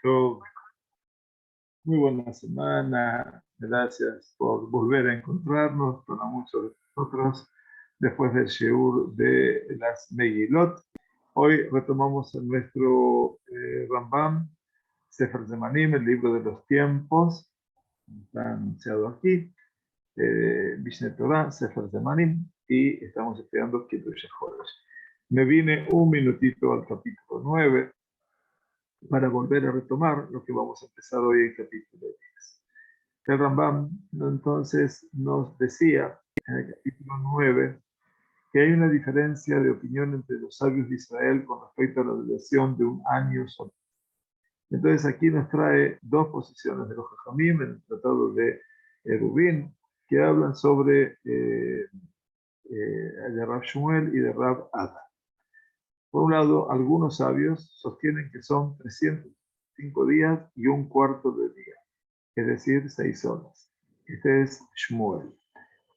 Tov. Muy buena semana. Gracias por volver a encontrarnos para muchos de nosotros después del Sheur de las Megilot. Hoy retomamos nuestro Rambam, Sefer Zemanim, el libro de los tiempos. Está anunciado aquí. Mishneh Torah, Sefer Zemanim, y estamos estudiando Kiddush HaChodesh. Me vine un minutito al capítulo 9 para volver a retomar lo que vamos a empezar hoy en el capítulo 10. El Rambam entonces nos decía en el capítulo 9 que hay una diferencia de opinión entre los sabios de Israel con respecto a la duración de un año solar. Entonces aquí nos trae dos posiciones de los Jajamim en el tratado de Eruvin que hablan sobre de Rab Shmuel y de Rab Ada. Por un lado, algunos sabios sostienen que son 305 días y un cuarto de día, es decir, 6 horas. Este es Shmuel.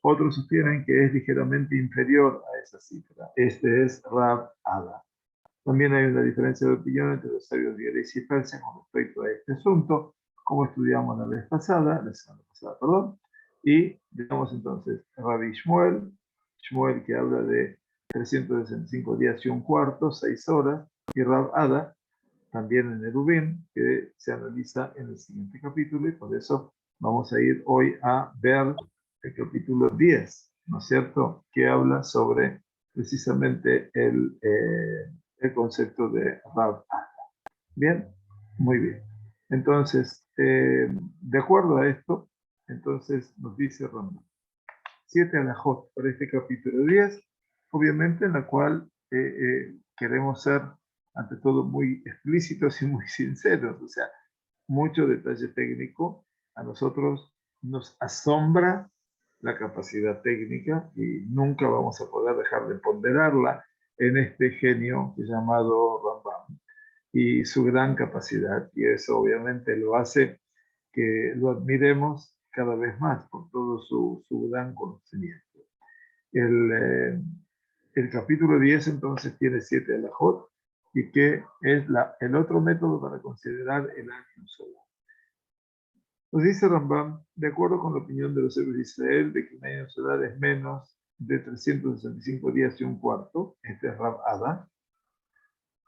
Otros sostienen que es ligeramente inferior a esa cifra. Este es Rab Ada. También hay una diferencia de opinión entre los sabios de Grecia y Persia con respecto a este asunto, como estudiamos la semana pasada, y digamos entonces, Rabbi Shmuel, Shmuel que habla de 365 días y un cuarto, 6 horas, y Rab Ada, también en Eruvin, que se analiza en el siguiente capítulo, y por eso vamos a ir hoy a ver el capítulo 10, ¿no es cierto?, que habla sobre precisamente el concepto de Rab Ada. Bien, muy bien. Entonces, de acuerdo a esto, entonces nos dice Rambam 7 alajot para este capítulo 10, obviamente en la cual queremos ser ante todo muy explícitos y muy sinceros, o sea, mucho detalle técnico. A nosotros nos asombra la capacidad técnica y nunca vamos a poder dejar de ponderarla en este genio llamado Rambam y su gran capacidad, y eso obviamente lo hace que lo admiremos cada vez más por todo su gran conocimiento. El capítulo 10 entonces tiene 7 alajot, y que es el otro método para considerar el año solar. Nos dice Rambam, de acuerdo con la opinión de los sabios de Israel, de que un año solar es menos de 365 días y un cuarto, este es Rab Ada,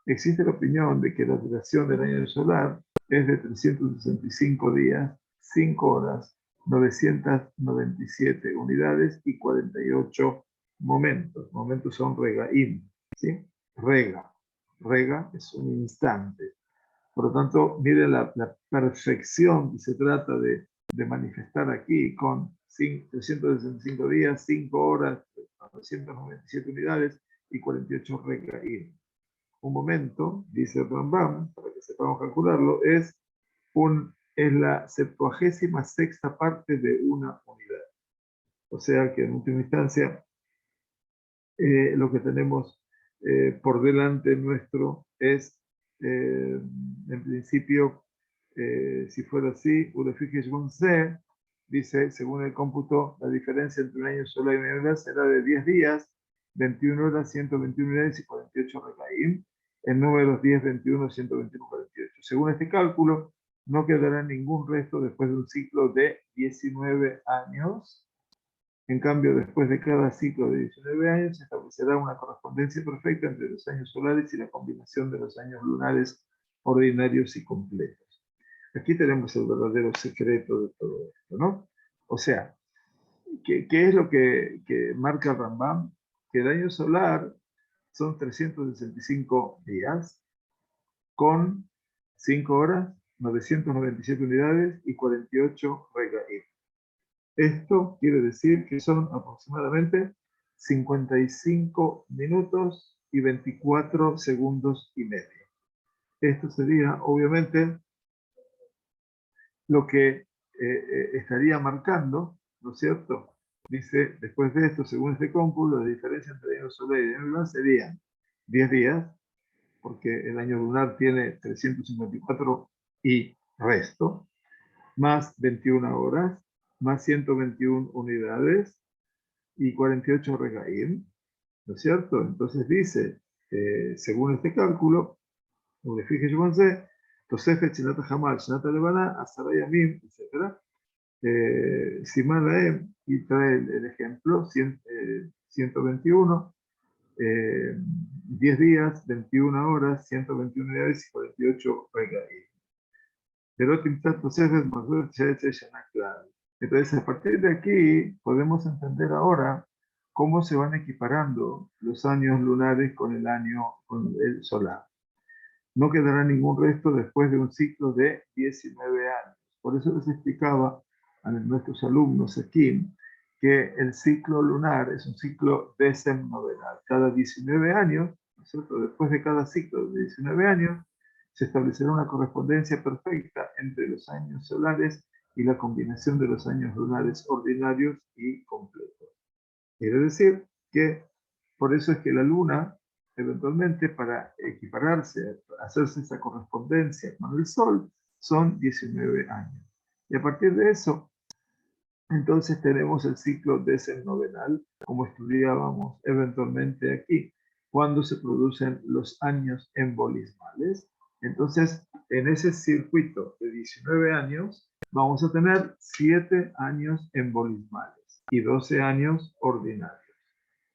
existe la opinión de que la duración del año solar es de 365 días, 5 horas, 997 unidades y 48 momentos. Momentos son regaim, ¿sí? Rega es un instante. Por lo tanto, miren la perfección que se trata de manifestar aquí con 365 días, 5 horas, 997 unidades y 48 regaim. Un momento, dice el Rambam, para que sepamos calcularlo, es la 76ª parte de una unidad. O sea que en última instancia, lo que tenemos por delante nuestro es, en principio, si fuera así, dice, según el cómputo, la diferencia entre un año solar y una unidad será de 10 días, 21 horas, 121 unidades y 48 recaim, en números 10, 21, 121, 48. Según este cálculo, no quedará ningún resto después de un ciclo de 19 años. En cambio, después de cada ciclo de 19 años, se establecerá una correspondencia perfecta entre los años solares y la combinación de los años lunares ordinarios y completos. Aquí tenemos el verdadero secreto de todo esto, ¿no? O sea, ¿qué es lo que marca Rambam? Que el año solar son 365 días con 5 horas, 997 unidades y 48 regaim. Esto quiere decir que son aproximadamente 55 minutos y 24 segundos y medio. Esto sería, obviamente, lo que estaría marcando, ¿no es cierto? Dice, después de esto, según este cómputo, la diferencia entre el año solar y el año lunar serían 10 días, porque el año lunar tiene 354 y resto, más 21 horas, más 121 unidades y 48 regaim, ¿no es cierto? Entonces dice, según este cálculo, fíjese, Tosefet, Shinat Hamal, Shinat Levana, Asara Yamim, etc. Siman Laem, y trae el ejemplo, 121, 10 días, 21 horas, 121 días y 48 regalim. Entonces, a partir de aquí, podemos entender ahora cómo se van equiparando los años lunares con el solar. No quedará ningún resto después de un ciclo de 19 años. Por eso les explicaba a nuestros alumnos aquí que el ciclo lunar es un ciclo desemnovenal. Cada 19 años, ¿no es cierto? Después de cada ciclo de 19 años, se establecerá una correspondencia perfecta entre los años solares y la combinación de los años lunares ordinarios y completos. Quiere decir que por eso es que la luna, eventualmente, para equipararse, hacerse esa correspondencia con el sol, son 19 años. Y a partir de eso, entonces tenemos el ciclo desemnovenal, como estudiábamos eventualmente aquí, cuando se producen los años embolismales. Entonces, en ese circuito de 19 años, vamos a tener 7 años embolismales y 12 años ordinarios.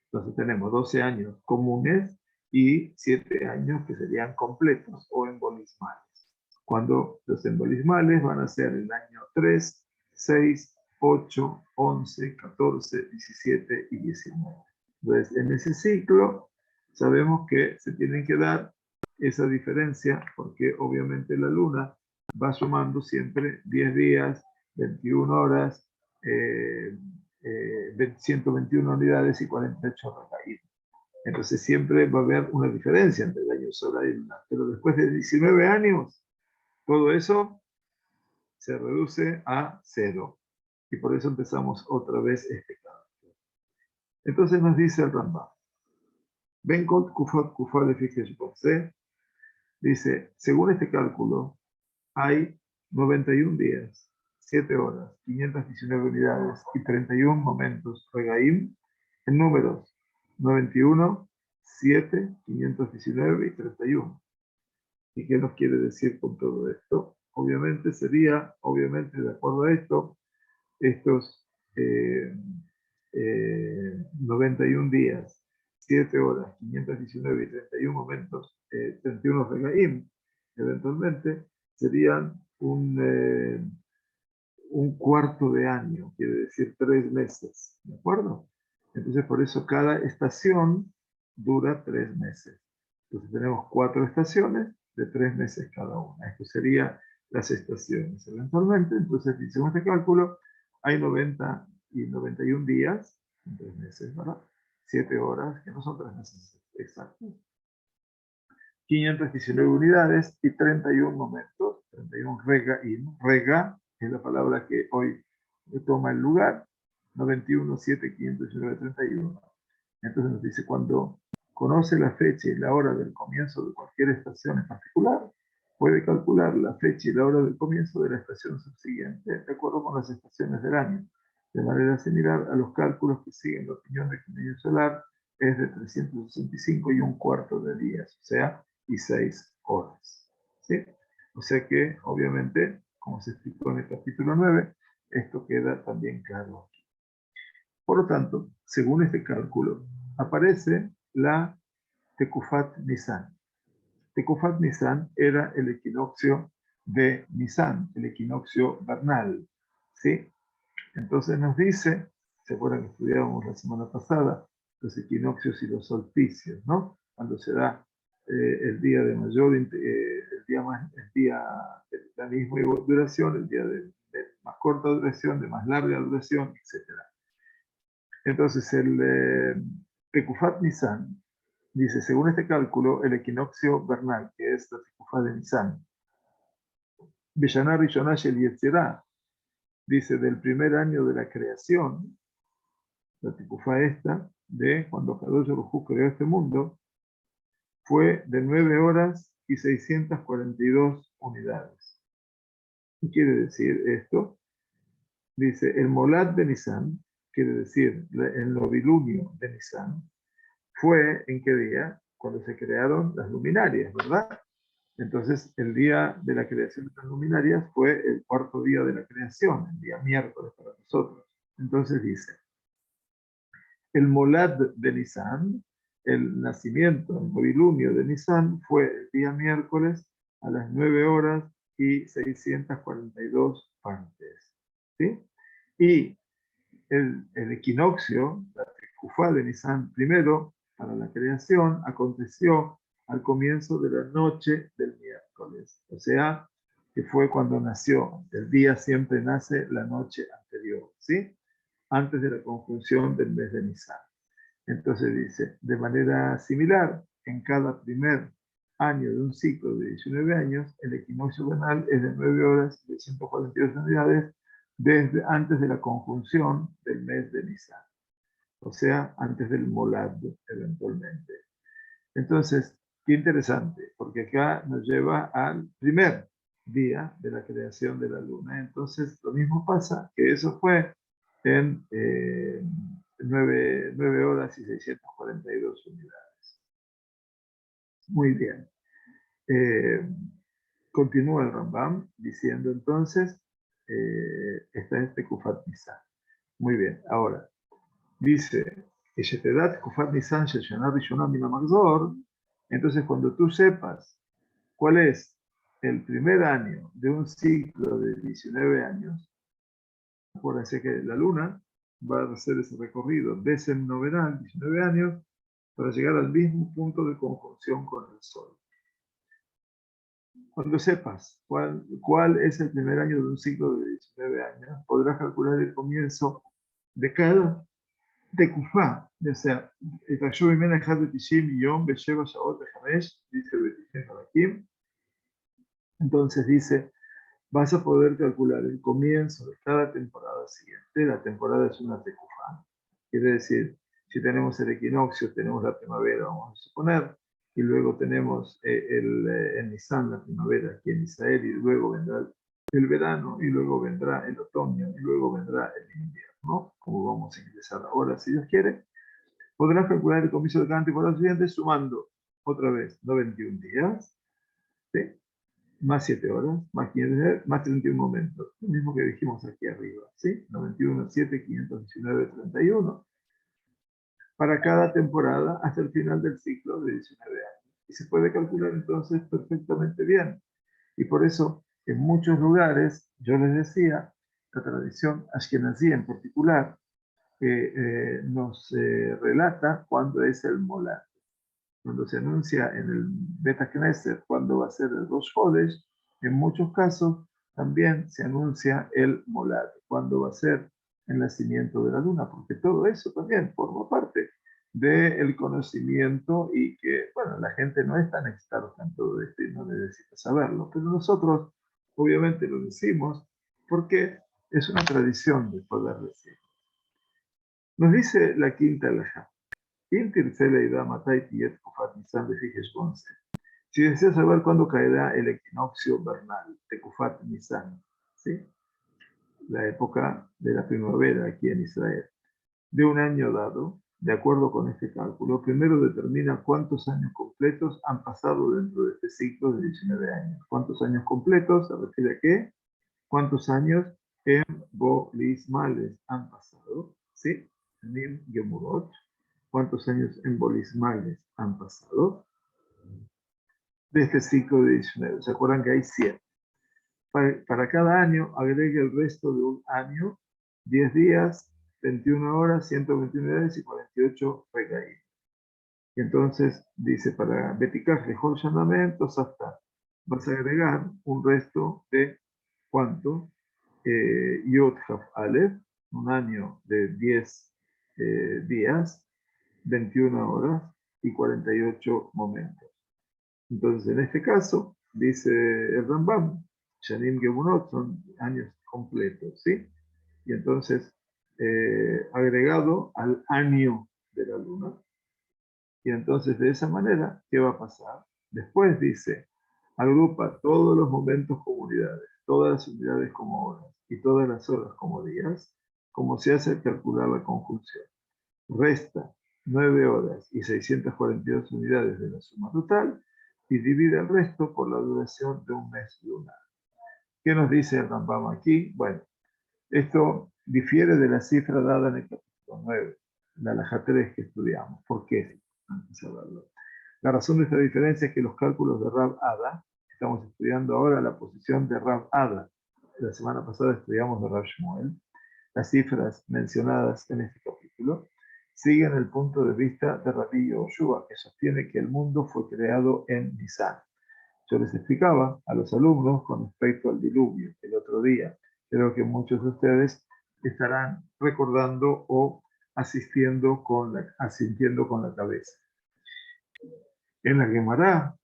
Entonces tenemos 12 años comunes y 7 años que serían completos o embolismales. Cuando los embolismales van a ser el año 3, 6, 8, 11, 14, 17 y 19. Entonces, en ese ciclo sabemos que se tienen que dar esa diferencia porque obviamente la luna va sumando siempre 10 días, 21 horas, 121 unidades y 48 recaídas. Entonces siempre va a haber una diferencia entre el año solar y lunar. Pero después de 19 años, todo eso se reduce a 0. Y por eso empezamos otra vez este cálculo. Entonces nos dice el Rambam. Ben Kot Kufat Kufat de Fichte. Dice, según este cálculo, hay 91 días, 7 horas, 519 unidades y 31 momentos regaim en números 91, 7, 519 y 31. ¿Y qué nos quiere decir con todo esto? Obviamente sería, de acuerdo a esto, estos 91 días, 7 horas, 519 y 31 momentos, 31 regaim, eventualmente, serían un cuarto de año, quiere decir 3 meses, ¿de acuerdo? Entonces, por eso cada estación dura 3 meses. Entonces, tenemos 4 estaciones de 3 meses cada una. Esto serían las estaciones. Eventualmente, entonces, según este cálculo, hay 90 y 91 días, en 3 meses, ¿verdad? 7 horas, que no son 3 meses exactos. 519 unidades y 31 momentos, 31 rega es la palabra que hoy toma el lugar, 91, 7, 519, 31. Entonces nos dice, cuando conoce la fecha y la hora del comienzo de cualquier estación en particular, puede calcular la fecha y la hora del comienzo de la estación subsiguiente, de acuerdo con las estaciones del año, de manera similar a los cálculos que siguen la opinión de que el año solar es de 365 y un cuarto de días, o sea, y 6 horas. ¿Sí? O sea que, obviamente, como se explicó en el capítulo 9, esto queda también claro aquí. Por lo tanto, según este cálculo, aparece la Tekufat Nisan. Tekufat Nisan era el equinoccio de Nisan, el equinoccio vernal. ¿Sí? Entonces nos dice, ¿se acuerdan que estudiábamos la semana pasada los equinoccios y los solsticios, ¿no? Cuando se da el día de mayor, el día de la misma duración, el día de más corta duración, de más larga duración, etc. Entonces el Tekufat Nisan dice, según este cálculo, el equinoccio vernal, que es la Tekufat de Nisan, Beshana Rishonah Shel Yetzirah, dice, del primer año de la creación, la Tekufá esta, de cuando Kadosh Baruj Hu creó este mundo, fue de 9 horas y 642 unidades. ¿Qué quiere decir esto? Dice, el Molad de Nisan, quiere decir el novilunio de Nisan, fue en qué día, cuando se crearon las luminarias, ¿verdad? Entonces, el día de la creación de las luminarias fue el cuarto día de la creación, el día miércoles para nosotros. Entonces dice, el Molad de Nisan, el nacimiento, el novilunio de Nisan, fue el día miércoles a las 9 horas y 642 partes. ¿Sí? Y el equinoccio, la Tejufá de Nisan primero, para la creación, aconteció al comienzo de la noche del miércoles. O sea, que fue cuando nació. El día siempre nace la noche anterior, ¿sí? Antes de la conjunción del mes de Nisan. Entonces dice, de manera similar, en cada primer año de un ciclo de 19 años, el equinoccio vernal es de 9 horas y 142 unidades desde antes de la conjunción del mes de Nisan, o sea, antes del Molad, eventualmente. Entonces, qué interesante, porque acá nos lleva al primer día de la creación de la luna. Entonces, lo mismo pasa, que eso fue en 9 horas y 642 unidades. Muy bien. Eh, Continúa el Rambam diciendo entonces, esta es Tekufat Nisan. Muy bien, ahora, dice, entonces cuando tú sepas cuál es el primer año de un ciclo de 19 años, acuérdense que la luna va a hacer ese recorrido desemnovenal, 19 años, para llegar al mismo punto de conjunción con el Sol. Cuando sepas cuál es el primer año de un ciclo de 19 años, podrás calcular el comienzo de cada תקופה, o sea, תחשוב ממנה 1 ל-90 יום ב7 שעות ו5, dice Betisén Halakim. Entonces dice, vas a poder calcular el comienzo de cada temporada siguiente. La temporada es una tekufa. Quiere decir, si tenemos el equinoccio, tenemos la primavera, vamos a suponer, y luego tenemos el Nisan, la primavera aquí en Israel, y luego vendrá el verano, y luego vendrá el otoño, y luego vendrá el invierno, como vamos a ingresar ahora, si Dios quiere. Podrás calcular el comienzo de cada temporada siguiente sumando otra vez 91 días, ¿sí? Más 7 horas, más 500, más 31 momentos, lo mismo que dijimos aquí arriba, ¿sí? 91, 7, 519, 31, para cada temporada hasta el final del ciclo de 19 años. Y se puede calcular entonces perfectamente bien. Y por eso, en muchos lugares, yo les decía, la tradición ashkenazí en particular, nos relata cuándo es el Molad. Cuando se anuncia en el Beta Knesset cuándo va a ser el Rosh Chodesh, en muchos casos también se anuncia el Molad, cuándo va a ser el nacimiento de la luna, porque todo eso también forma parte del conocimiento y que, bueno, la gente no es tan experta en todo esto y no necesita saberlo, pero nosotros obviamente lo decimos porque es una tradición de poder decir. Nos dice la quinta alajá. Si deseas saber cuándo caerá el equinoccio vernal, Tekufat Nisan, ¿sí? La época de la primavera aquí en Israel, de un año dado, de acuerdo con este cálculo, primero determina cuántos años completos han pasado dentro de este ciclo de 19 años. ¿Cuántos años completos? ¿Se refiere a qué? ¿Cuántos años en bolismales han pasado? ¿Sí? Nim Gemurot. ¿Cuántos años en bolismales han pasado de este ciclo de 19? ¿Se acuerdan que hay 7? Para cada año agregue el resto de un año, 10 días, 21 horas, 121 unidades y 48 recaídas. Y entonces dice, para Betikaj mejor llamamiento, hasta vas a agregar un resto de ¿cuánto? Yod Haf Aleph, un año de 10 días, 21 horas y 48 momentos. Entonces, en este caso, dice el Rambam, Shanim Gemunot son años completos, ¿sí? Y entonces, agregado al año de la luna. Y entonces, de esa manera, ¿qué va a pasar? Después dice, agrupa todos los momentos como unidades, todas las unidades como horas y todas las horas como días, como se hace al calcular la conjunción. Resta 9 horas y 642 unidades de la suma total y divide el resto por la duración de un mes lunar. ¿Qué nos dice el Rambam aquí? Bueno, esto difiere de la cifra dada en el capítulo 9, la halajá 3 que estudiamos. ¿Por qué? Vamos a verlo. La razón de esta diferencia es que los cálculos de Rab Ada, estamos estudiando ahora la posición de Rab Ada. La semana pasada estudiamos de Rab Shmuel. Las cifras mencionadas en este capítulo siguen el punto de vista de Rabbi Yoshua, que sostiene que el mundo fue creado en Nisan. Yo les explicaba a los alumnos con respecto al diluvio el otro día. Creo que muchos de ustedes estarán recordando o asintiendo con la cabeza. En la Gemara,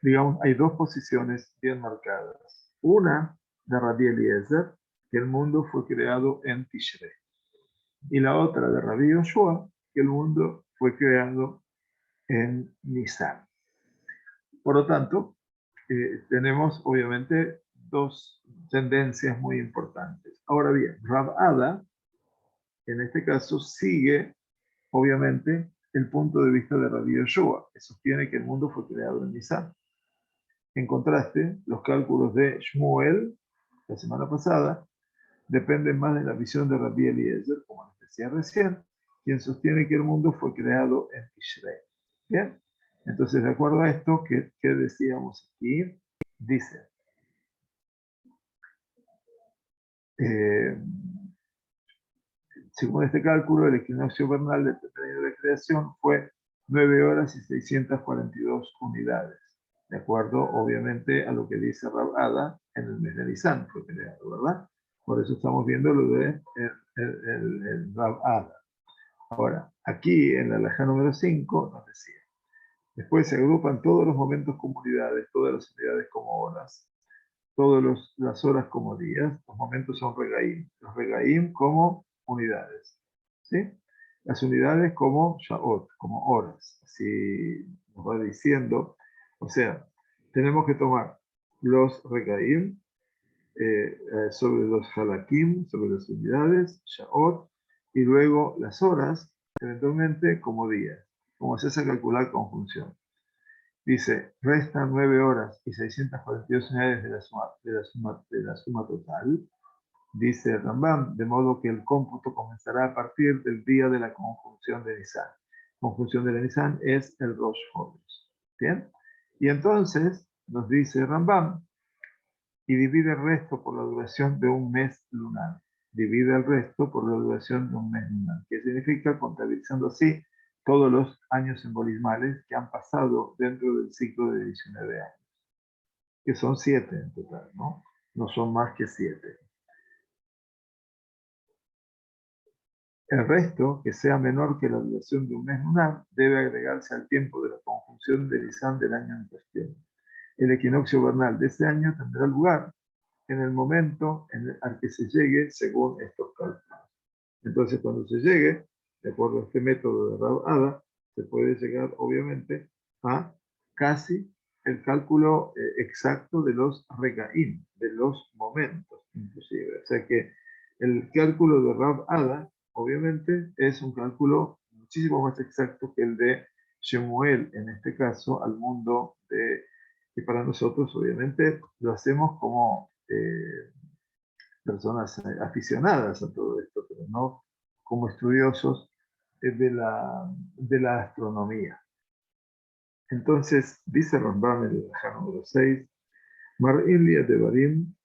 digamos, hay dos posiciones bien marcadas. Una de Rabbi Eliezer, que el mundo fue creado en Tishrei. Y la otra de Rabbi Yoshua, que el mundo fue creado en Nisan. Por lo tanto, tenemos obviamente dos tendencias muy importantes. Ahora bien, Rab Ada, en este caso, sigue obviamente el punto de vista de Rabbi Yoshua, que sostiene que el mundo fue creado en Nisan. En contraste, los cálculos de Shmuel, la semana pasada, dependen más de la visión de Rabbi Eliezer, como les decía recién, quien sostiene que el mundo fue creado en Tishrei. ¿Bien? Entonces, de acuerdo a esto, ¿qué decíamos aquí? Dice, según este cálculo, el equinoccio vernal del primer año de creación fue 9 horas y 642 unidades. De acuerdo, obviamente, a lo que dice Rab Ada en el mes de Nisan fue creado, ¿verdad? Por eso estamos viendo lo de el Rab Ada. Ahora, aquí en la halajá número 5 nos decía, después se agrupan todos los momentos como unidades, todas las unidades como horas, todas las horas como días, los momentos son regaim, los regaim como unidades, ¿sí? Las unidades como shaot, como horas, así nos va diciendo, o sea, tenemos que tomar los regaim sobre los halakim, sobre las unidades, shaot, y luego las horas, eventualmente como días, como se hace calcular con función. Dice, restan 9 horas y 642 unidades de la suma total, dice Rambam, de modo que el cómputo comenzará a partir del día de la conjunción de Nisan. Conjunción de Nisan es el Rosh Chodesh. ¿Bien? Y entonces nos dice Rambam, y divide el resto por la duración de un mes lunar. Divide el resto por la duración de un mes lunar. ¿Qué significa? Contabilizando así todos los años simbolismales que han pasado dentro del ciclo de 19 años, que son 7 en total, ¿no? No son más que 7. El resto, que sea menor que la duración de un mes lunar, debe agregarse al tiempo de la conjunción de Nisan del año en cuestión. El equinoccio vernal de ese año tendrá lugar en el momento al que se llegue según estos cálculos. Entonces, cuando se llegue, de acuerdo a este método de Rab Ada, se puede llegar, obviamente, a casi el cálculo exacto de los regaim, de los momentos, inclusive. O sea que el cálculo de Rab Ada, obviamente, es un cálculo muchísimo más exacto que el de Shemuel, en este caso, al mundo de, que para nosotros, obviamente, lo hacemos como personas aficionadas a todo esto, pero no como estudiosos de la astronomía. Entonces, dice Rambam en el halajá número 6, Mar Ilia de Barim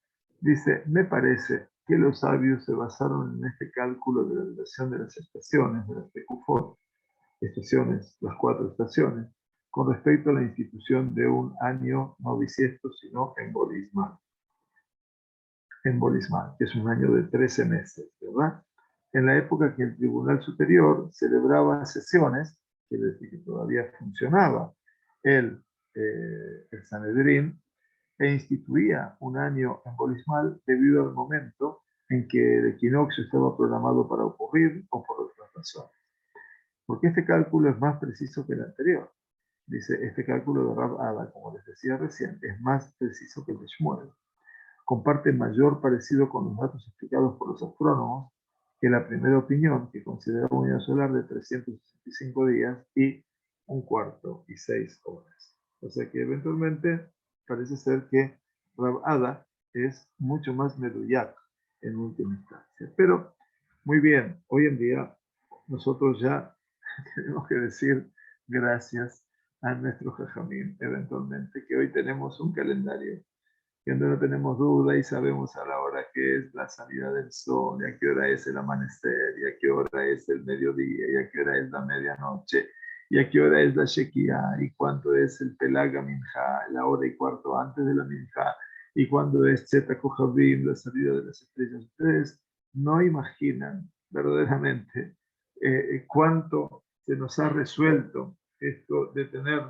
dice, me parece que los sabios se basaron en este cálculo de la duración de las estaciones, de las Tekufot, estaciones, las 4 estaciones, con respecto a la institución de un año no bisiesto, sino embolismal, que es un año de 13 meses, ¿verdad? En la época que el Tribunal Superior celebraba sesiones, quiere decir que todavía funcionaba el Sanedrín, e instituía un año embolismal debido al momento en que el equinoccio estaba programado para ocurrir o por otras razones. Porque este cálculo es más preciso que el anterior. Dice, este cálculo de Rab Ada, como les decía recién, es más preciso que el de Shmuel. Comparte mayor parecido con los datos explicados por los astrónomos que la primera opinión, que considera un año solar de 365 días y un cuarto y 6 horas. O sea que eventualmente parece ser que Rab Ada es mucho más meduyak en última instancia. Pero, muy bien, hoy en día nosotros ya tenemos que decir gracias a nuestro Jajamín, eventualmente, que hoy tenemos un calendario que no tenemos duda y sabemos a la hora que es la salida del sol, y a qué hora es el amanecer, y a qué hora es el mediodía, y a qué hora es la medianoche, y a qué hora es la Shekiah, y cuánto es el Pelaga Minja, la hora y cuarto antes de la Minja, y cuándo es Zeta Kohabim, la salida de las estrellas. Ustedes no imaginan verdaderamente cuánto se nos ha resuelto esto de tener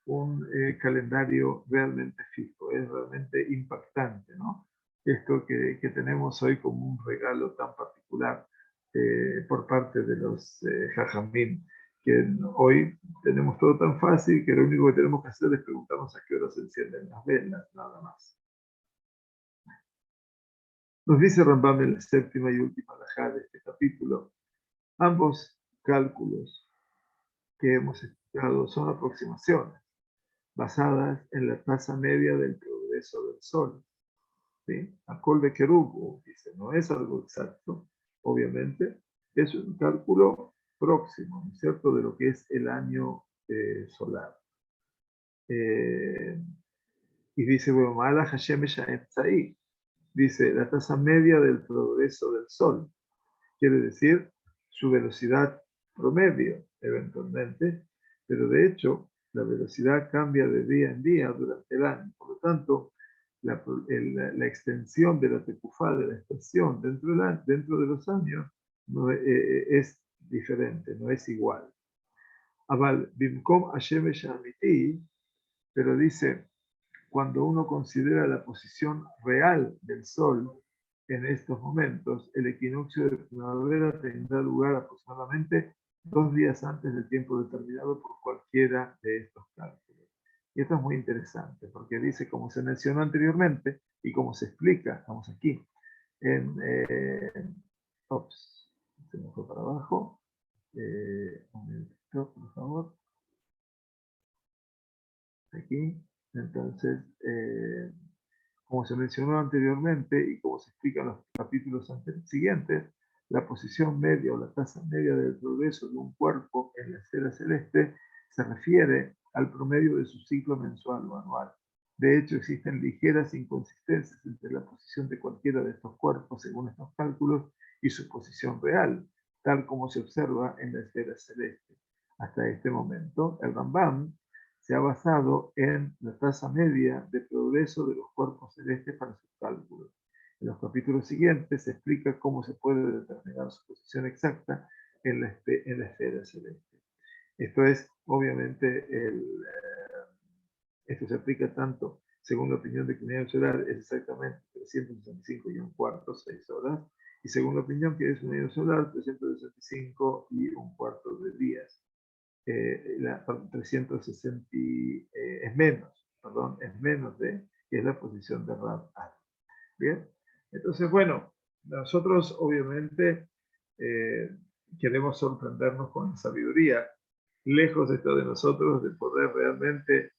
un calendario realmente fijo. Es realmente impactante, ¿no? Esto que tenemos hoy como un regalo tan particular por parte de los Jajamín, que hoy tenemos todo tan fácil que lo único que tenemos que hacer es preguntarnos a qué hora se encienden las velas, nada más. Nos dice Rambam en la séptima y última halajá de este capítulo, ambos cálculos que hemos explicado son aproximaciones basadas en la tasa media del progreso del Sol. ¿Sí? Acol de Kerubu, dice, no es algo exacto, obviamente, es un cálculo próximo, ¿no es cierto?, de lo que es el año solar. Y dice, bueno, Mala Hashem Sha'etzai, dice, la tasa media del progreso del Sol, quiere decir su velocidad promedio, eventualmente, pero de hecho la velocidad cambia de día en día durante el año. Por lo tanto, la extensión de la tecufá, de la estación dentro de los años, no, es diferente, no es igual. Aval, Bimkom Hashemesh Amiti, pero dice, cuando uno considera la posición real del Sol en estos momentos, el equinoccio de primavera tendrá lugar aproximadamente 2 días antes del tiempo determinado por cualquiera de estos cálculos. Y esto es muy interesante, porque dice, como se mencionó anteriormente, y como se explica, estamos aquí, en... se me fue para abajo. Un minutito, por favor. Aquí. Entonces, como se mencionó anteriormente y como se explica en los capítulos siguientes, la posición media o la tasa media del progreso de un cuerpo en la esfera celeste se refiere al promedio de su ciclo mensual o anual. De hecho, existen ligeras inconsistencias entre la posición de cualquiera de estos cuerpos según estos cálculos y su posición real, tal como se observa en la esfera celeste. Hasta este momento, el Rambam se ha basado en la tasa media de progreso de los cuerpos celestes para sus cálculos. En los capítulos siguientes se explica cómo se puede determinar su posición exacta en la esfera celeste. Esto es, obviamente, esto se aplica tanto, según la opinión de que un año solar es exactamente 365 y un cuarto, 6 horas, y según la opinión que es un año solar, 365 y un cuarto de días. 360 es menos, perdón, es menos de, que es la posición de Rab Ad. Bien, entonces, bueno, nosotros obviamente queremos sorprendernos con la sabiduría, lejos está de nosotros de poder realmente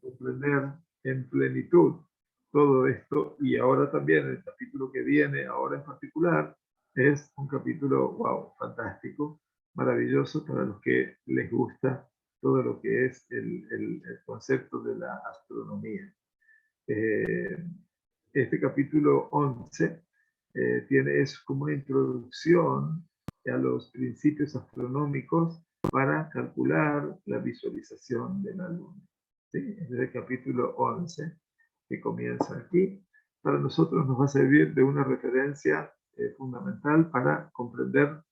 comprender en plenitud todo esto, y ahora también el capítulo que viene, ahora en particular, es un capítulo, wow, fantástico, maravilloso para los que les gusta todo lo que es el concepto de la astronomía. Este capítulo 11 es como una introducción a los principios astronómicos para calcular la visualización de la luna. ¿Sí? Es el capítulo 11 que comienza aquí. Para nosotros nos va a servir de una referencia fundamental para comprender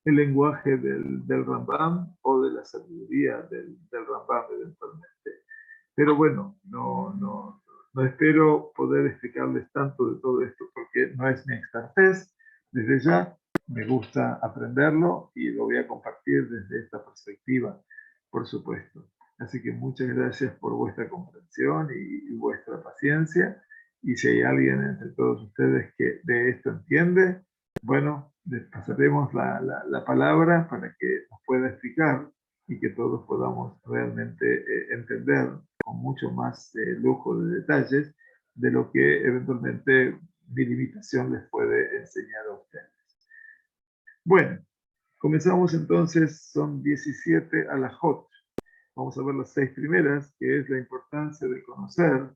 el lenguaje del Rambam o de la sabiduría del Rambam eventualmente. Pero bueno, no espero poder explicarles tanto de todo esto porque no es mi expertise. Desde ya me gusta aprenderlo y lo voy a compartir desde esta perspectiva, por supuesto. Así que muchas gracias por vuestra comprensión y vuestra paciencia. Y si hay alguien entre todos ustedes que de esto entiende, bueno, les pasaremos la palabra para que nos pueda explicar y que todos podamos realmente entender con mucho más lujo de detalles de lo que eventualmente mi limitación les puede enseñar a ustedes. Bueno, comenzamos entonces, son 17 alajot. Vamos a ver las 6 primeras, que es la importancia de conocer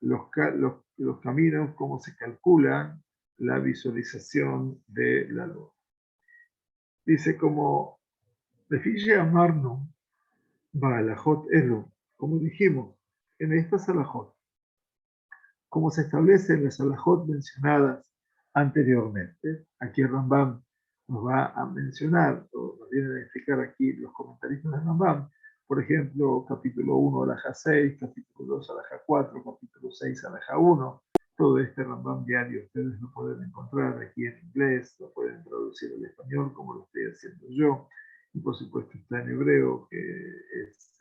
los caminos, cómo se calcula la visualización de la luz. Dice como, Lefille Amarno, Baalajot Elo, como dijimos, en estas alajot, como se establece en las alajot mencionadas anteriormente, aquí el Rambam nos va a mencionar, o nos viene a explicar aquí los comentaristas del Rambam, por ejemplo, capítulo 1, alaja 6, capítulo 2, alaja 4, capítulo 6, alaja 1, todo este Rambam diario ustedes lo pueden encontrar aquí en inglés, lo pueden traducir al español como lo estoy haciendo yo, y por supuesto está en hebreo, que es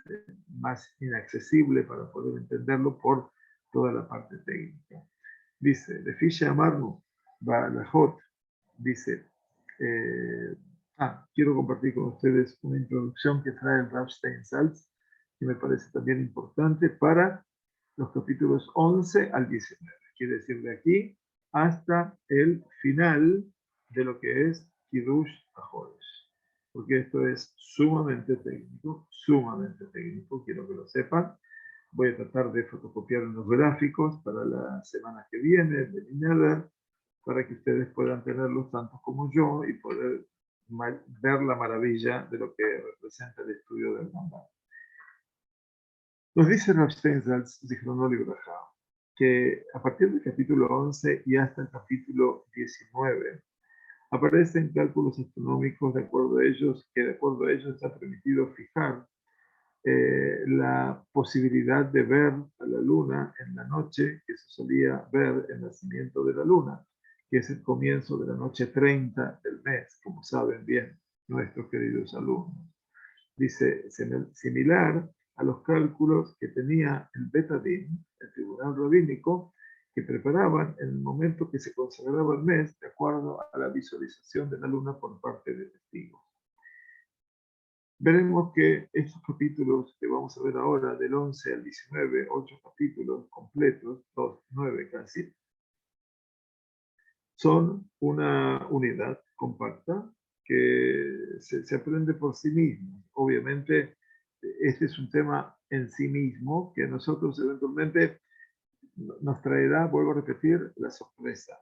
más inaccesible para poder entenderlo por toda la parte técnica. Dice, de Fisha Amarnu, Baalajot, dice, quiero compartir con ustedes una introducción que trae el Rav Steinsaltz, que me parece también importante para los capítulos 11 al 19. Quiere decir, de aquí hasta el final de lo que es Kiddush HaJodesh. Porque esto es sumamente técnico, quiero que lo sepan. Voy a tratar de fotocopiar unos gráficos para la semana que viene, de Minada, para que ustedes puedan tenerlos tanto como yo y poder ver la maravilla de lo que representa el estudio del Rambam. Nos dice Rav Steinsaltz, Zichrono Libraja, que a partir del capítulo 11 y hasta el capítulo 19 aparecen cálculos astronómicos de acuerdo a ellos, que de acuerdo a ellos está permitido fijar la posibilidad de ver a la luna en la noche, que se solía ver el nacimiento de la luna, que es el comienzo de la noche 30 del mes, como saben bien nuestros queridos alumnos. Dice, similar a los cálculos que tenía el Betadín, el tribunal rabínico, que preparaban en el momento que se consagraba el mes, de acuerdo a la visualización de la luna por parte de testigos. Veremos que estos capítulos que vamos a ver ahora, del 11 al 19, 8 capítulos completos, 9 casi, son una unidad compacta que se aprende por sí mismo. Obviamente, este es un tema en sí mismo que nosotros eventualmente nos traerá, vuelvo a repetir, la sorpresa,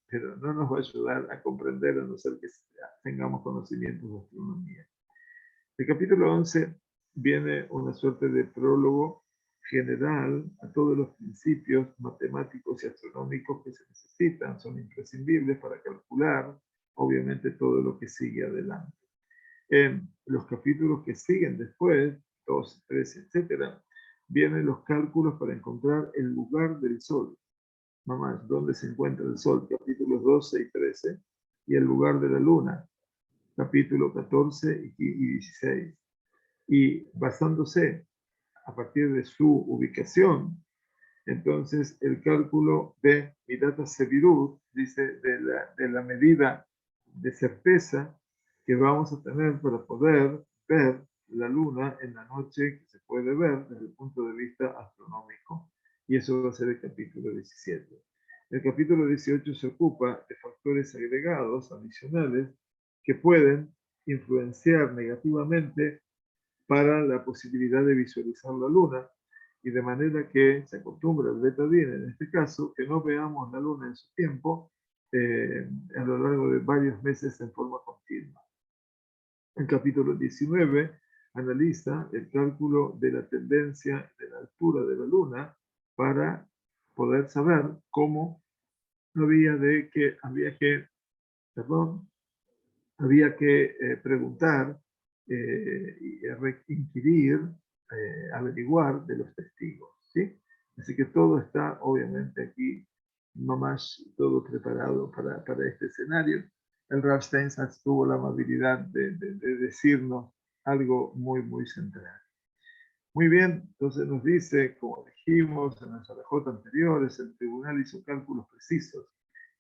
pero no nos va a ayudar a comprender a no ser que tengamos conocimientos de astronomía. El capítulo 11 viene una suerte de prólogo general a todos los principios matemáticos y astronómicos que se necesitan, son imprescindibles para calcular, obviamente, todo lo que sigue adelante. En los capítulos que siguen después, 2, 3, etcétera, vienen los cálculos para encontrar el lugar del Sol. Mamás, ¿dónde se encuentra el Sol? Capítulos 12 y 13. Y el lugar de la Luna, capítulo 14 y 16. Y basándose a partir de su ubicación, entonces el cálculo de Midata Sevirut, dice, de la medida de certeza que vamos a tener para poder ver la luna en la noche que se puede ver desde el punto de vista astronómico. Y eso va a ser el capítulo 17. El capítulo 18 se ocupa de factores agregados, adicionales, que pueden influenciar negativamente para la posibilidad de visualizar la luna, y de manera que se acostumbra el betadín, en este caso, que no veamos la luna en su tiempo a lo largo de varios meses en forma continua. El capítulo 19 analiza el cálculo de la tendencia de la altura de la luna para poder saber cómo había que preguntar y inquirir, averiguar de los testigos, ¿sí? Así que todo está, obviamente, aquí, no más todo preparado para este escenario. El Rav Steinsaltz tuvo la amabilidad de decirnos algo muy, muy central. Muy bien, entonces nos dice, como dijimos en las alajot anteriores, el tribunal hizo cálculos precisos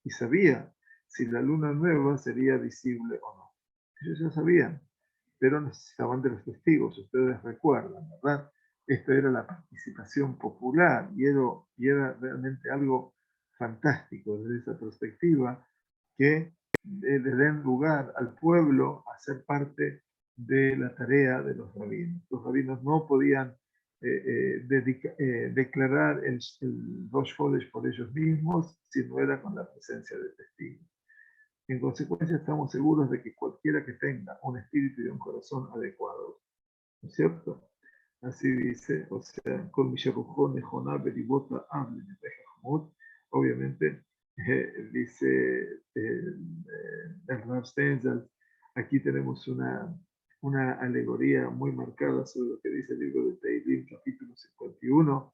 y sabía si la luna nueva sería visible o no. Ellos ya sabían, pero necesitaban de los testigos, ustedes recuerdan, ¿verdad? Esto era la participación popular y era realmente algo fantástico desde esa perspectiva, que le den lugar al pueblo a ser parte de la tarea de los rabinos. Los rabinos no podían declarar el Rosh Chodesh por ellos mismos si no era con la presencia de testigos. En consecuencia, estamos seguros de que cualquiera que tenga un espíritu y un corazón adecuados, ¿no es cierto? Así dice, o sea, con Mishabujón, Nejoná, Beribota, Amle, Hamut, obviamente, dice el Rav Steinsaltz, aquí tenemos una alegoría muy marcada sobre lo que dice el libro de Teilim, capítulo 51,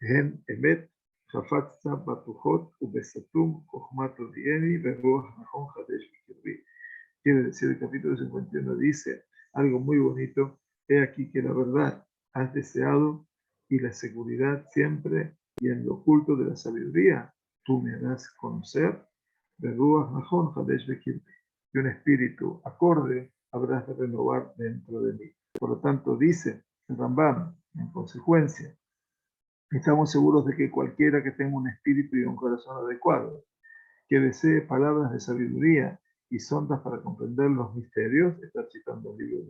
en Emet, Hafatza, Batuhot, Ubesatum, Chochmat Odieni, Beruach Nahon Hadesh Bikirbi. Quiere decir, el capítulo 51 dice algo muy bonito: he aquí que la verdad has deseado y la seguridad siempre, y en lo oculto de la sabiduría tú me das conocer. Beruach Nahon Hadesh Bikirbi. Y un espíritu acorde habrás de renovar dentro de mí. Por lo tanto, dice el Rambam, en consecuencia, estamos seguros de que cualquiera que tenga un espíritu y un corazón adecuado, que desee palabras de sabiduría y sondas para comprender los misterios, está citando el libro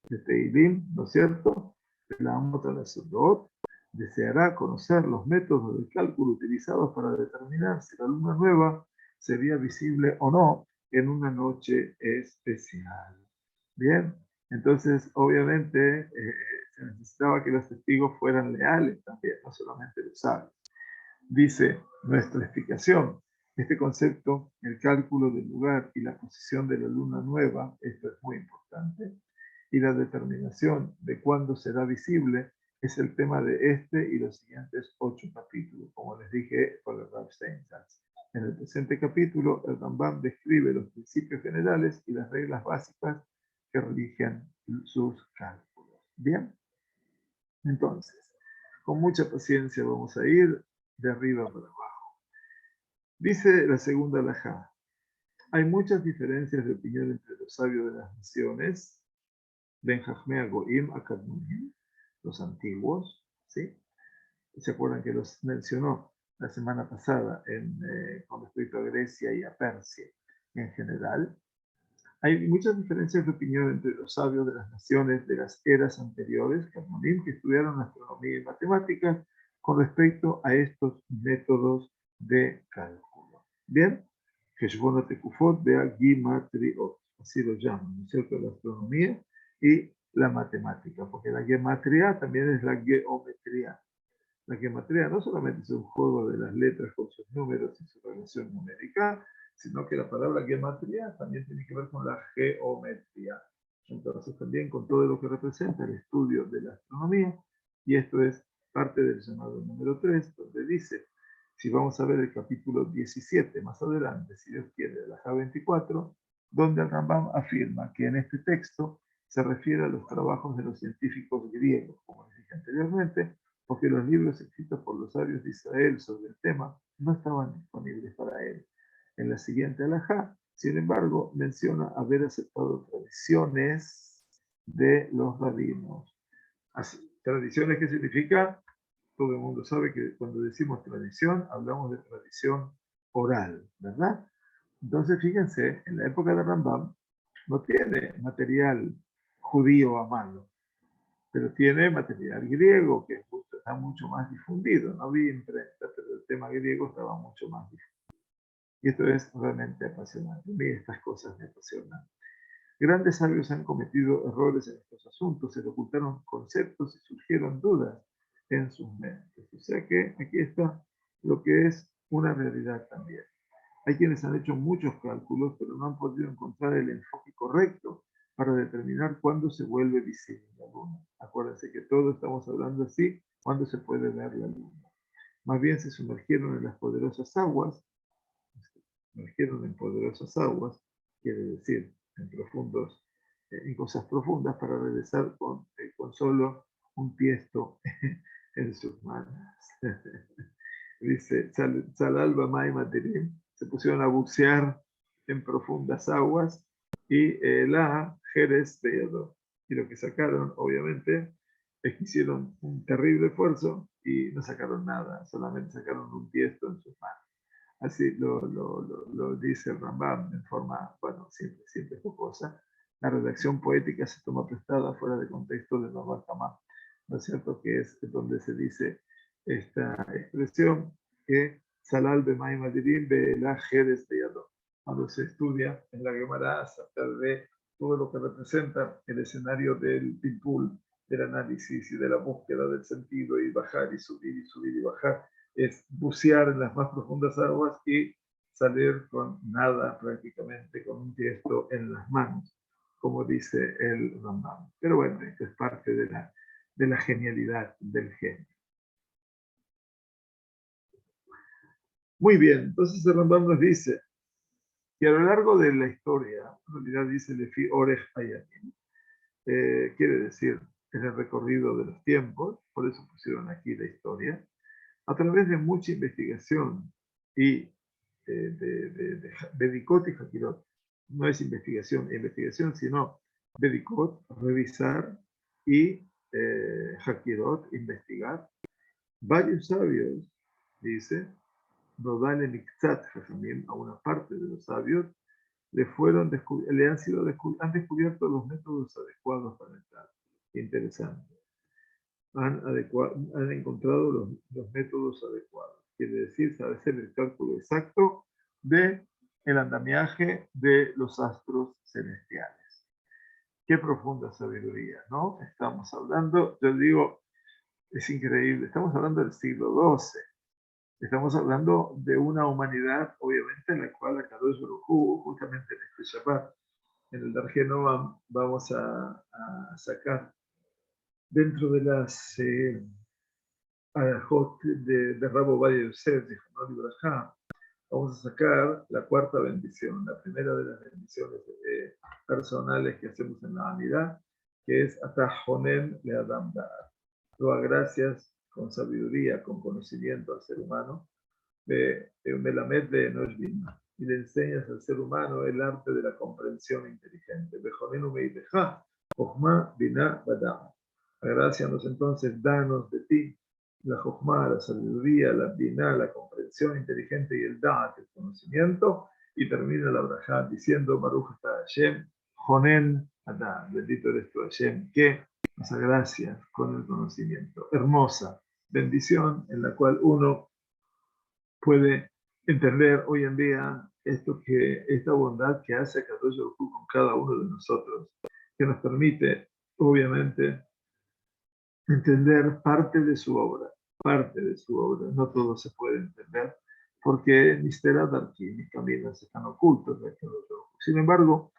de Teilim, ¿no es cierto? La Amota la Sodot, deseará conocer los métodos de cálculo utilizados para determinar si la luna nueva sería visible o no en una noche especial. Bien, entonces obviamente se necesitaba que los testigos fueran leales también, no solamente los sabios. Dice nuestra explicación: este concepto, el cálculo del lugar y la posición de la luna nueva, esto es muy importante, y la determinación de cuándo será visible es el tema de este y los siguientes 8 capítulos, como les dije por el Rav Steinsaltz. En el presente capítulo, el Rambam describe los principios generales y las reglas básicas que rigen sus cálculos. Bien, entonces, con mucha paciencia vamos a ir de arriba para abajo. Dice la segunda alajá: hay muchas diferencias de opinión entre los sabios de las naciones, Ben Jajmea Goim Akadmonim, los antiguos, ¿sí? ¿Se acuerdan que los mencionó la semana pasada con respecto a Grecia y a Persia en general? Hay muchas diferencias de opinión entre los sabios de las naciones de las eras anteriores, Kadmonim, que estudiaron astronomía y matemáticas, con respecto a estos métodos de cálculo. Bien, Heshbon Tekufot Bea Gimatriot, así lo llaman, ¿no es cierto?, la astronomía y la matemática, porque la gematría también es la geometría. La gematría no solamente es un juego de las letras con sus números y su relación numérica, sino que la palabra gematría también tiene que ver con la geometría. Entonces también con todo lo que representa el estudio de la astronomía, y esto es parte del llamado número 3, donde dice, si vamos a ver el capítulo 17 más adelante, si Dios quiere, de la J24, donde el Rambam afirma que en este texto se refiere a los trabajos de los científicos griegos, como les dije anteriormente, porque los libros escritos por los sabios de Israel sobre el tema no estaban disponibles para él. En la siguiente alajá, sin embargo, menciona haber aceptado tradiciones de los rabinos. Así, tradiciones, ¿qué significa? Todo el mundo sabe que cuando decimos tradición, hablamos de tradición oral, ¿verdad? Entonces, fíjense, en la época de Rambam no tiene material judío a mano, pero tiene material griego que está mucho más difundido. No había imprenta, pero el tema griego estaba mucho más difundido. Y esto es realmente apasionante. A mí estas cosas me apasionan. Grandes sabios han cometido errores en estos asuntos, se le ocultaron conceptos y surgieron dudas en sus mentes. O sea que aquí está lo que es una realidad también. Hay quienes han hecho muchos cálculos, pero no han podido encontrar el enfoque correcto para determinar cuándo se vuelve visible la luna. Acuérdense que todos estamos hablando así, cuándo se puede ver la luna. Más bien se sumergieron en las poderosas aguas, quiere decir en cosas profundas, para regresar con solo un tiesto en sus manos. Dice, Salalba Mai Materim, se pusieron a bucear en profundas aguas, y la Jerez Beado, Y lo que sacaron, obviamente, es que hicieron un terrible esfuerzo y no sacaron nada, solamente sacaron un tiesto en sus manos. Así lo dice el Rambam en forma, bueno, siempre jocosa. La redacción poética se toma prestada fuera de contexto de Norbert Hammam, ¿no es cierto? Que es donde se dice esta expresión que Salal Bemaim Adirim Be'elah Jerez Beyado. Cuando se estudia en la Gemara acerca de todo lo que representa el escenario del Pilpul, del análisis y de la búsqueda del sentido y bajar y subir y subir y bajar, es bucear en las más profundas aguas y salir con nada prácticamente, con un tiesto en las manos, como dice el Rambam. Pero bueno, esto es parte de la genialidad del genio. Muy bien, entonces el Rambam nos dice que a lo largo de la historia, en realidad dice Lefi Orej Hayanim, quiere decir en el recorrido de los tiempos, por eso pusieron aquí la historia, a través de mucha investigación y de Bedikot y Hakirot. No es investigación, sino Bedikot, revisar, y Hakirot, investigar. Varios sabios, dice, Rodale Mikzat Jajamim, a una parte de los sabios, han descubierto los métodos adecuados para el cálculo. Interesante. Han encontrado los métodos adecuados. Quiere decir, sabe hacer el cálculo exacto de el andamiaje de los astros celestiales. Qué profunda sabiduría, ¿no? Estamos hablando, yo digo, es increíble, estamos hablando del siglo XII. Estamos hablando de una humanidad, obviamente, en la cual Akadosh Baruj Hu, justamente en este Shabbat, en el Darje Noam, vamos a sacar dentro de las Arajot de Rabo Valle Yosef, de Hanor Ibrahá, vamos a sacar la cuarta bendición, la primera de las bendiciones personales que hacemos en la Amidad, que es Atajonen le Adam Da'at. Toda gracias con sabiduría, con conocimiento al ser humano, de Melamed de Enoshbina, y le enseñas al ser humano el arte de la comprensión inteligente. Bejonenu Meideja, Jochma Bina Badam. Agrácianos entonces, danos de ti la Jochma, la sabiduría, la Bina, la comprensión inteligente y el Da'at, el conocimiento. Y termina la Brajá diciendo: Baruch Ata Hashem, Jonen Adam. Bendito eres tú, Hashem, que nos agracias con el conocimiento. Hermosa bendición en la cual uno puede entender hoy en día esta bondad que hace Kadosh Baruj Hu con cada uno de nosotros, que nos permite, obviamente, entender parte de su obra, no todo se puede entender, porque mis caminos están ocultos de Kadosh Baruj Hu. Sin embargo,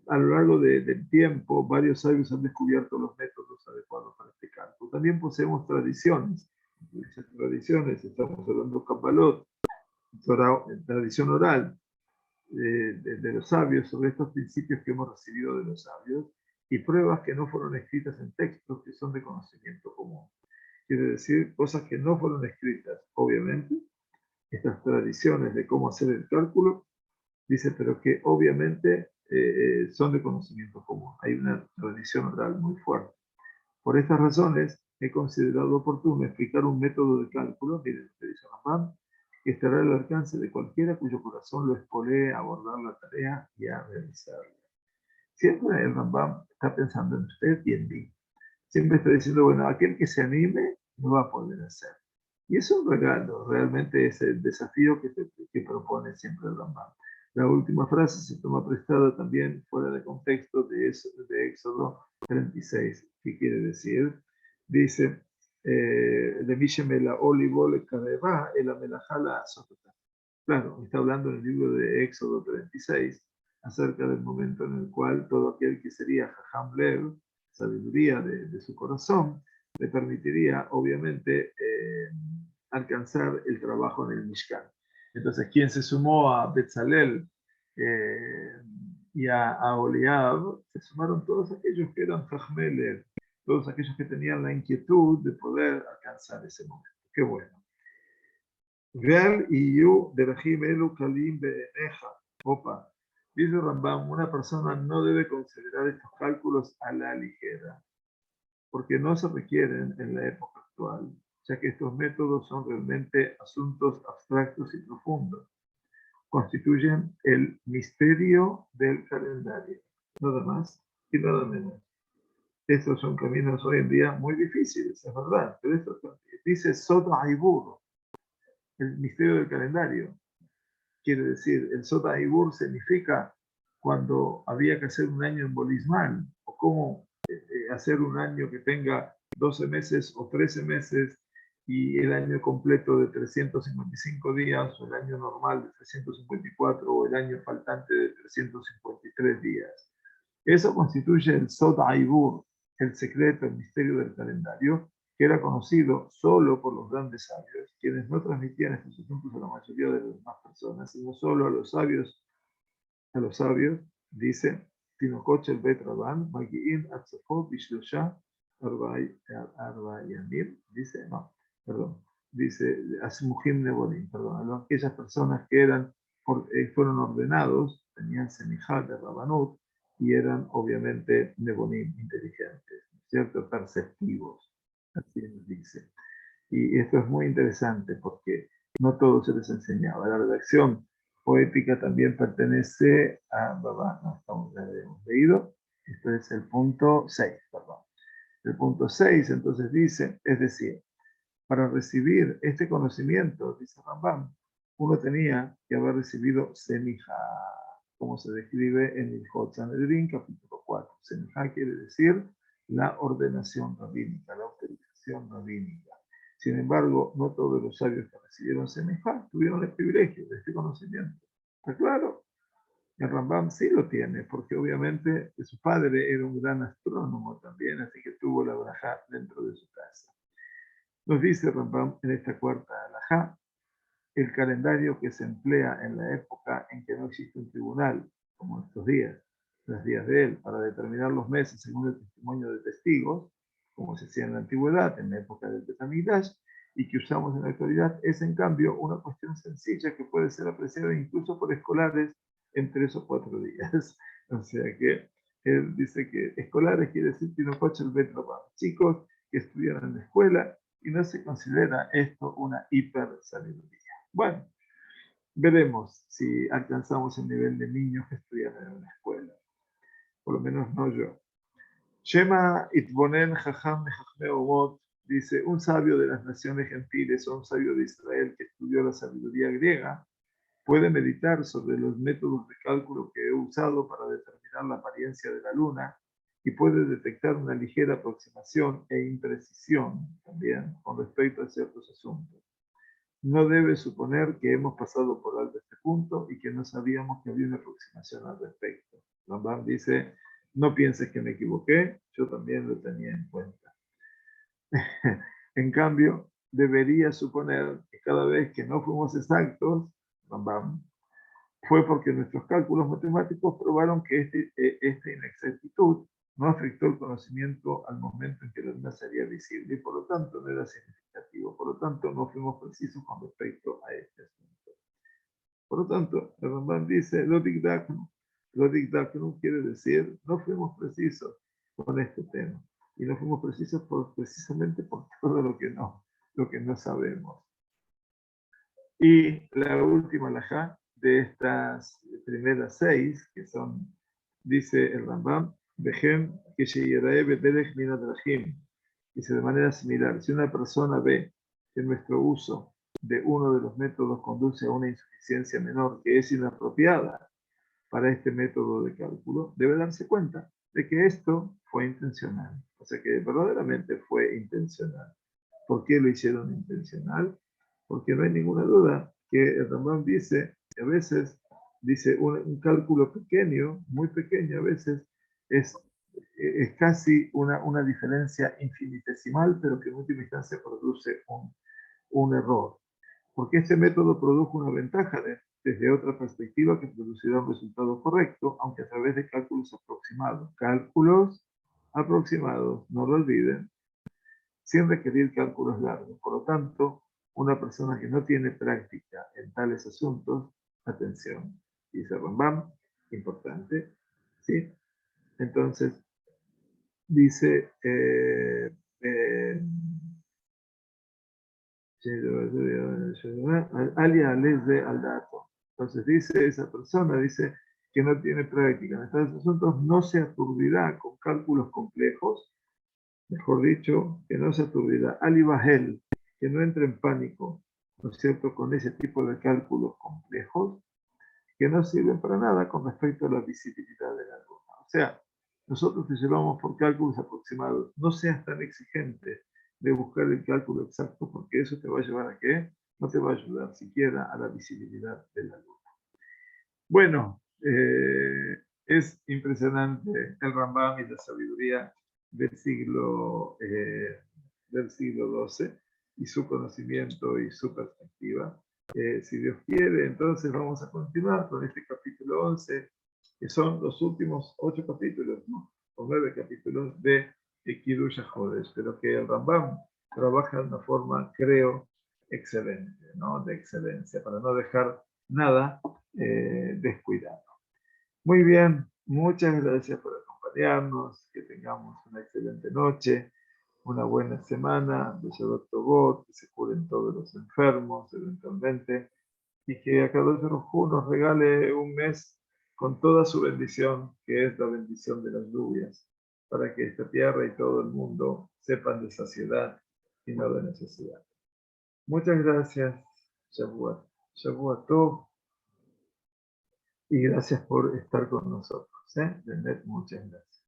a lo largo del tiempo, varios sabios han descubierto los métodos adecuados para este cálculo. También poseemos tradiciones. Esas tradiciones, estamos hablando de Kabbalot, tradición oral de los sabios sobre estos principios que hemos recibido de los sabios, y pruebas que no fueron escritas en textos que son de conocimiento común. Quiere decir, cosas que no fueron escritas, obviamente, estas tradiciones de cómo hacer el cálculo, dice, pero que obviamente son de conocimiento común. Hay una tradición oral muy fuerte. Por estas razones, he considerado oportuno explicar un método de cálculo, miren, lo que dice Rambam, que estará al alcance de cualquiera cuyo corazón lo espolee a abordar la tarea y a realizarla. Siempre el Rambam está pensando en usted y en mí. Siempre está diciendo, bueno, aquel que se anime lo va a poder hacer. Y es un regalo, realmente es el desafío que propone siempre el Rambam. La última frase se toma prestada también fuera de contexto de Éxodo 36. ¿Qué quiere decir? Dice, de Mishemela Olivole Kadeva, el Amelajala Sotota. Claro, está hablando en el libro de Éxodo 36 acerca del momento en el cual todo aquel que sería Jajam Lev, sabiduría de su corazón, le permitiría, obviamente, alcanzar el trabajo en el Mishkan. Entonces, quien se sumó a Betzalel y a Oliab, se sumaron todos aquellos que eran Jajmelev, todos aquellos que tenían la inquietud de poder alcanzar ese momento. Qué bueno. Vean y yo de Elu Kalim Beneja. Opa, Dice Rambam, una persona no debe considerar estos cálculos a la ligera, porque no se requieren en la época actual, ya que estos métodos son realmente asuntos abstractos y profundos. Constituyen el misterio del calendario, nada más y nada menos. Estos son caminos hoy en día muy difíciles, es verdad, pero esto dice Sod Haibur, el misterio del calendario. Quiere decir, el Sod Haibur significa cuando había que hacer un año embolismal, o cómo hacer un año que tenga 12 meses o 13 meses y el año completo de 355 días, o el año normal de 354, o el año faltante de 353 días. Eso constituye el Sod Haibur, el secreto, el misterio del calendario, que era conocido solo por los grandes sabios, quienes no transmitían estos asuntos a la mayoría de las demás personas, sino solo a los sabios, dice, Tinococh el Bet Rabban, Magi'in Atzafot Bishlosha Arba'yamim, dice, no, perdón, dice, Asmuhim Nebolim, perdón, aquellas personas que fueron ordenados, tenían semijat de Rabbanut, y eran obviamente Nebolim, inteligentes, ¿cierto? Perceptivos, así nos dice. Y esto es muy interesante porque no todo se les enseñaba. La redacción poética también pertenece a Babá, no, ya hemos leído. Esto es el punto 6, perdón. El punto 6 entonces dice, es decir, para recibir este conocimiento, dice Rambam, uno tenía que haber recibido semija, como se describe en el Hot Sanedrin, capítulo 4. Semija quiere decir la ordenación rabínica, la autorización rabínica. Sin embargo, no todos los sabios que recibieron semija tuvieron el privilegio de este conocimiento. ¿Está claro? El Rambam sí lo tiene, porque obviamente su padre era un gran astrónomo también, así que tuvo la braja dentro de su casa. Nos dice Rambam en esta cuarta alajá, el calendario que se emplea en la época en que no existe un tribunal, como estos días, los días de él, para determinar los meses según el testimonio de testigos, como se hacía en la antigüedad, en la época del Bet Hamikdash, y que usamos en la actualidad, es en cambio una cuestión sencilla que puede ser apreciada incluso por escolares en 3 o 4 días. O sea que él dice que escolares quiere decir Tinocoche el Bet Rabban, chicos que estudian en la escuela, y no se considera esto una hiper sabiduría. Bueno, veremos si alcanzamos el nivel de niños que estudian en una escuela. Por lo menos no yo. Shema Itbonen Jajam Mejachme Omot dice, un sabio de las naciones gentiles o un sabio de Israel que estudió la sabiduría griega puede meditar sobre los métodos de cálculo que he usado para determinar la apariencia de la luna y puede detectar una ligera aproximación e imprecisión también con respecto a ciertos asuntos. No debe suponer que hemos pasado por alto este punto y que no sabíamos que había una aproximación al respecto. Rambam dice, no pienses que me equivoqué, yo también lo tenía en cuenta. En cambio, debería suponer que cada vez que no fuimos exactos, Rambam, fue porque nuestros cálculos matemáticos probaron que esta inexactitud no afectó el conocimiento al momento en que la luna sería visible y por lo tanto no era significativo. Por lo tanto, no fuimos precisos con respecto a este asunto. Por lo tanto, el Rambam dice, lo digdaknu quiere decir, no fuimos precisos con este tema. Y no fuimos precisos precisamente por todo lo que no sabemos. Y la última alajá de estas primeras 6, que son, dice el Rambam, Behem que Sheyerae Bedelech Min Adrahim. Dice de manera similar, si una persona ve que nuestro uso de uno de los métodos conduce a una insuficiencia menor que es inapropiada para este método de cálculo, debe darse cuenta de que esto fue intencional. O sea que verdaderamente fue intencional. ¿Por qué lo hicieron intencional? Porque no hay ninguna duda que el Rambam dice que a veces, dice un cálculo pequeño, muy pequeño a veces, es casi una diferencia infinitesimal, pero que en última instancia produce un error. Porque este método produjo una ventaja desde otra perspectiva que producirá un resultado correcto, aunque a través de cálculos aproximados. Cálculos aproximados, no lo olviden, sin requerir cálculos largos. Por lo tanto, una persona que no tiene práctica en tales asuntos, atención, dice Rambam, importante, ¿sí? Entonces, dice, alia de al dato. Entonces dice esa persona, dice que no tiene práctica en estos asuntos, no se aturdirá con cálculos complejos, mejor dicho, que no se aturdirá. Alibahel, que no entre en pánico, ¿no es cierto?, con ese tipo de cálculos complejos que no sirven para nada con respecto a la visibilidad de la luna. O sea, nosotros te llevamos por cálculos aproximados. No seas tan exigente de buscar el cálculo exacto, porque eso te va a llevar a qué? No te va a ayudar siquiera a la visibilidad de la luna. Bueno, es impresionante el Rambam y la sabiduría del siglo XII y su conocimiento y su perspectiva. Si Dios quiere, entonces vamos a continuar con este capítulo 11, que son los últimos 8 capítulos, ¿no? O 9 capítulos de Kiddush HaJodesh, pero que el Rambam trabaja de una forma, creo, excelente, ¿no? De excelencia, para no dejar nada descuidado. Muy bien, muchas gracias por acompañarnos, que tengamos una excelente noche, una buena semana, de Shabbat Tovot, que se curen todos los enfermos eventualmente, y que Akadosh Baruj Hu nos regale un mes con toda su bendición, que es la bendición de las lluvias, para que esta tierra y todo el mundo sepan de saciedad y no de necesidad. Muchas gracias, Shavuot Tov, y gracias por estar con nosotros. Muchas gracias.